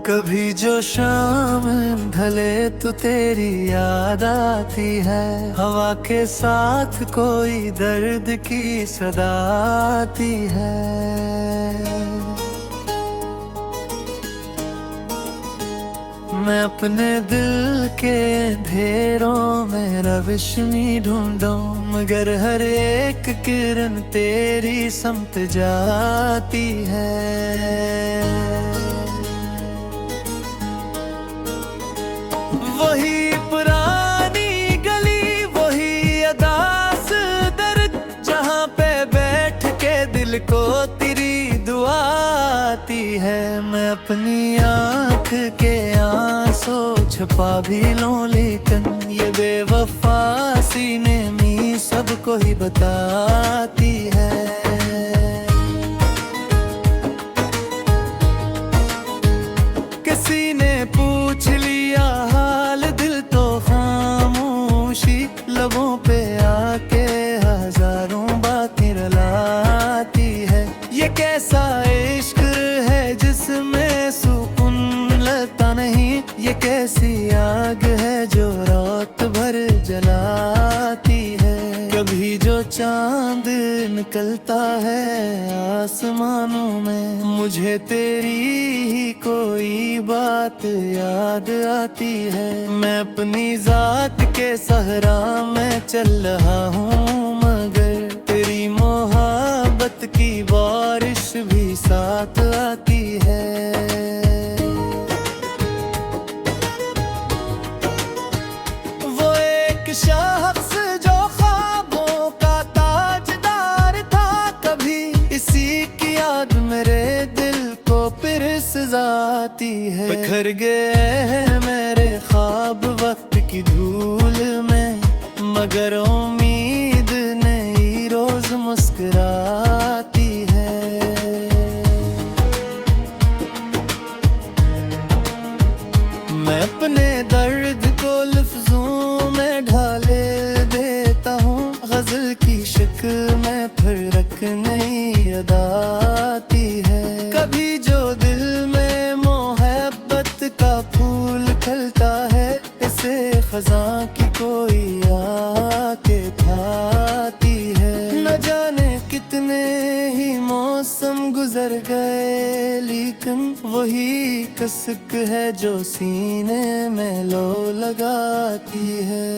कभी जो शाम ढले तो तेरी याद आती है, हवा के साथ कोई दर्द की सदा आती है। मैं अपने दिल के अंधेरों में रोशनी ढूंढूं, मगर हर एक किरण तेरी समत जाती है। वही पुरानी गली, वही अदास दर्द, जहाँ पे बैठ के दिल को तेरी दुआ आती है। मैं अपनी आँख के आंसू छुपा भी लूं, लेकिन ये बेवफा सीने में सबको ही बताती है। किसी ने पूछ लिया हाल, दिल तो खामोशी, लबों पे आके हजारों बातें रुलाती है। ये कैसा इश्क है जिसमें सुकून लगता नहीं, ये कैसी आग है जो रात भर जलाती है। कभी जो चांद निकलता है आसमानों में, मुझे तेरी ही कोई बात याद आती है। मैं अपनी जात के सहरा में चल रहा हूँ, मगर तेरी मोहब्बत की बारिश भी साथ आती है। वो एक शख्स जो ख्वाबों का ताजदार था, कभी इसी की याद मेरे दिल को फिर सजाती है। बिखर गए हैं मेरे ख्वाब वक्त की धूल में, मगर उम्मीद नई रोज मुस्कुराती है। मैं अपने दर्द को लफ्जों में ढाले देता हूँ, गजल की शक्ल में फर्क नहीं अदा आती है। कभी जो दिल में मोहब्बत का फूल खिलता है, इसे खजां की कोई आके थाती है। न जाने कितने ही मौसम गुजर गए, लेकिन वही कसक है जो सीने में लो लगाती है।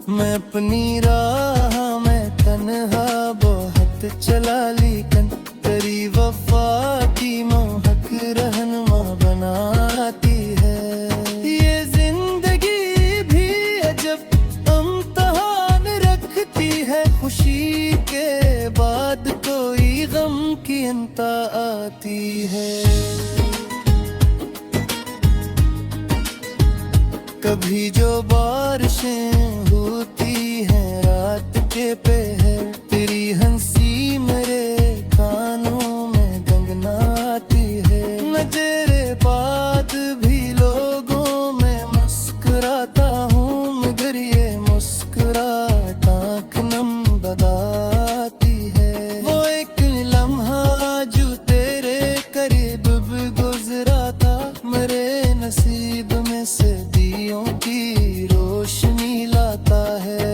मैं अपनी राह में तन्हा बहुत चला, लेकिन तेरी वफा की मोहक रहनुमा बनाती है। ये जिंदगी भी अजब इम्तिहान रखती है, खुशी के बाद कोई गम की अंता आती है। कभी जो बारिशें होती हैं रात के पहर, तेरी हंसी मेरे कानों में गंगनाती है। मैं तेरे बाद भी लोगों में मुस्कुराता हूँ, मगर ये मुस्कुराहट आँख नम बताती है। वो एक लम्हा जो तेरे करीब गुजरा था, मेरे नसीब में से दियों की रोशनी लाता है।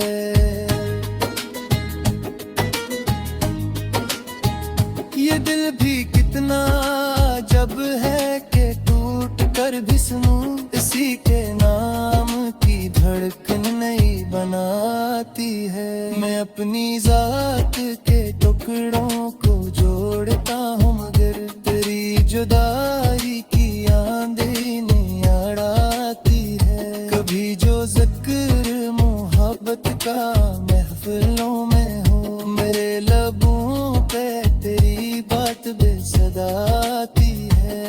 ये दिल भी कितना जब है कि टूट कर भी सुनूं, इसी के नाम की धड़कन नहीं बनाती है। मैं अपनी जात के टुकड़ों को जोड़ता हूँ, मगर तेरी जुदाई की आंधी नहीं अड़ाती है। कभी जो जिक्र मोहब्बत का महफिलों में हो, मेरे लबों पे तेरी बात बेसदा आती है।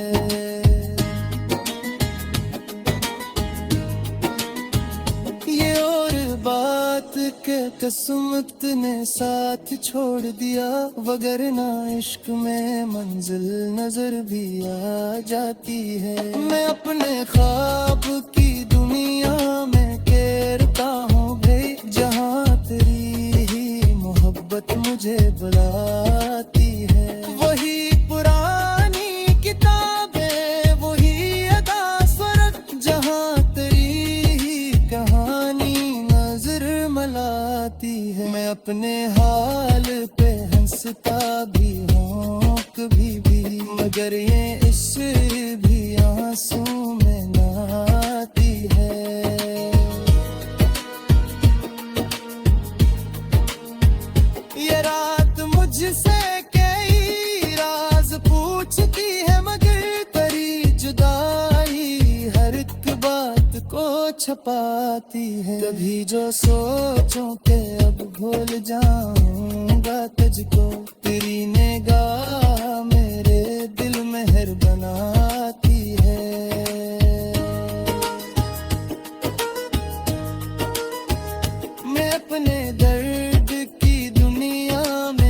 ये और बात के किस्मत ने साथ छोड़ दिया, वगरना इश्क में मंजिल नजर भी आ जाती है। मैं अपने ख्वाब की दुनिया में घेरता हूँ भाई, मुझे बुलाती है। वही पुरानी किताबें, वही अदा स्वरत, जहाँ तेरी ही कहानी नजर मलाती है। मैं अपने हाल पे हंसता भी हूँ कभी भी, मगर ये इश्क भी आंसू में नहाती है। ये रात मुझसे कई राज पूछती है, मगर तेरी जुदाई हर एक बात को छपाती है। कभी जो सोचूं कि अब भूल जाऊंगा तुझको, तेरी निगाह मेरे दिल मेहर बनाती है। मैं अपने दर्द की दुनिया में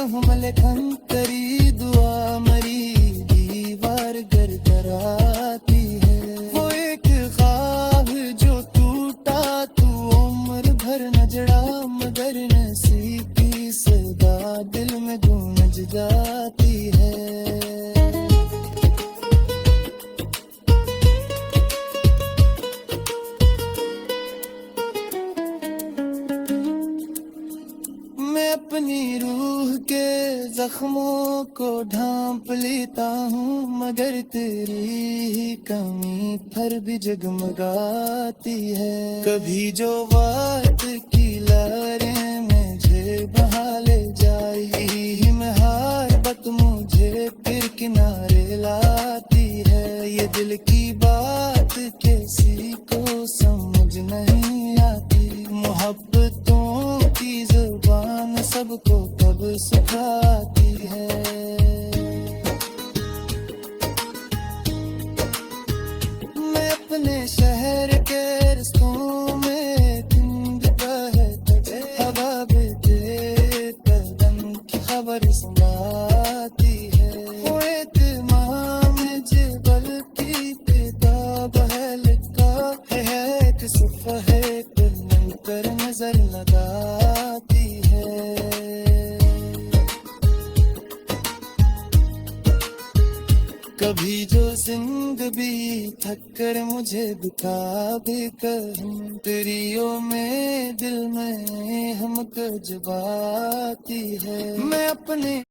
मलखन करी दुआ, मरी दीवार गरगराती है। वो एक ख्वाब जो टूटा तू उम्र भर न जड़ा, मगर नसीब की सदा दिल में गूंज जाती है। मैं अपनी रूह के जख्मों को ढांप लेता हूँ, मगर तेरी ही कमी पर भी जगमगाती है। कभी जो बात की लहरें मुझे बहा ले जाई, मैं हार बत मुझे फिर किनारे लाती है। ये दिल की बात किसी को समझ नहीं आती, मोहब्बतों की जुबान सबको कब सिखाती है। मैं अपने शहर के रस्तों में धुंध बहते, हवा बहते कदम की खबर सुनाती है। वो इत्मीनान जबल की किताब है, लिखा है कि सफ़हे पर नजर लगाती है। कभी जो जिंदगी थक कर मुझे दुखा भी कर, तेरियों में दिल में हमको जबाती है। मैं अपने